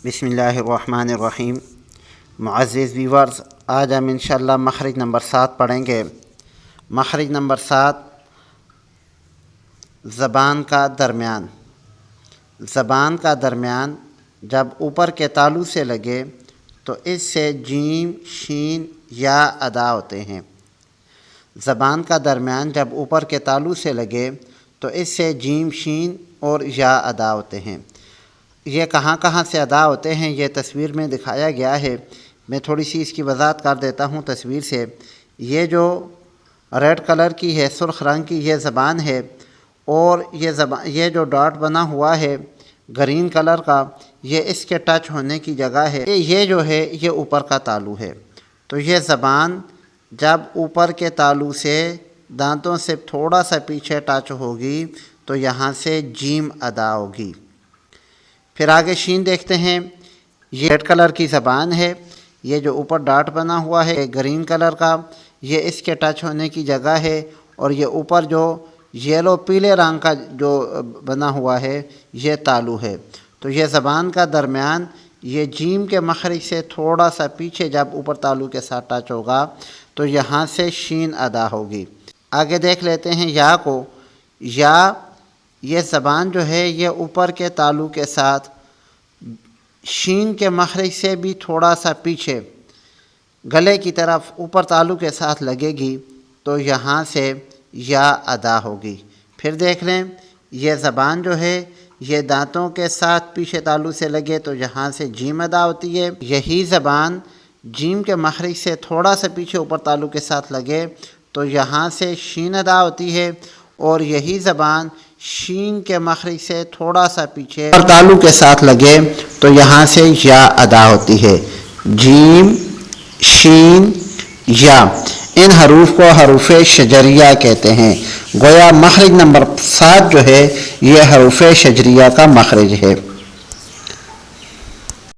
بسم اللہ الرحمن الرحیم۔ معزز ویورز، آج ہم انشاءاللہ مخرج نمبر 7 پڑھیں گے۔ مخرج نمبر 7، زبان کا درمیان۔ زبان کا درمیان جب اوپر کے تالو سے لگے تو اس سے جیم، شین، یا ادا ہوتے ہیں۔ زبان کا درمیان جب اوپر کے تالو سے لگے تو اس سے جیم، شین اور یا ادا ہوتے ہیں۔ یہ کہاں کہاں سے ادا ہوتے ہیں یہ تصویر میں دکھایا گیا ہے۔ میں تھوڑی سی اس کی وضاحت کر دیتا ہوں تصویر سے۔ یہ جو ریڈ کلر کی ہے، سرخ رنگ کی، یہ زبان ہے، اور یہ جو ڈاٹ بنا ہوا ہے گرین کلر کا، یہ اس کے ٹچ ہونے کی جگہ ہے۔ یہ جو ہے یہ اوپر کا تالو ہے۔ تو یہ زبان جب اوپر کے تالو سے دانتوں سے تھوڑا سا پیچھے ٹچ ہوگی تو یہاں سے جیم ادا ہوگی۔ پھر آگے شین دیکھتے ہیں۔ یہ ریڈ کلر کی زبان ہے، یہ جو اوپر ڈاٹ بنا ہوا ہے گرین کلر کا، یہ اس کے ٹچ ہونے کی جگہ ہے، اور یہ اوپر جو یلو پیلے رنگ کا جو بنا ہوا ہے یہ تالو ہے۔ تو یہ زبان کا درمیان یہ جیم کے مخرج سے تھوڑا سا پیچھے جب اوپر تالو کے ساتھ ٹچ ہوگا تو یہاں سے شین ادا ہوگی۔ آگے دیکھ لیتے ہیں یا کو۔ یا یہ زبان جو ہے یہ اوپر کے تالو کے ساتھ شین کے مخرج سے بھی تھوڑا سا پیچھے گلے کی طرف اوپر تالو کے ساتھ لگے گی تو یہاں سے یا ادا ہوگی۔ پھر دیکھ لیں، یہ زبان جو ہے یہ دانتوں کے ساتھ پیچھے تالو سے لگے تو یہاں سے جیم ادا ہوتی ہے۔ یہی زبان جیم کے مخرج سے تھوڑا سا پیچھے اوپر تالو کے ساتھ لگے تو یہاں سے شین ادا ہوتی ہے، اور یہی زبان شین کے مخرج سے تھوڑا سا پیچھے اوپر تالو کے ساتھ لگے تو یہاں سے یا ادا ہوتی ہے۔ جیم، شین، یا، ان حروف کو حروف شجریہ کہتے ہیں۔ گویا مخرج نمبر 7 جو ہے یہ حروف شجریہ کا مخرج ہے۔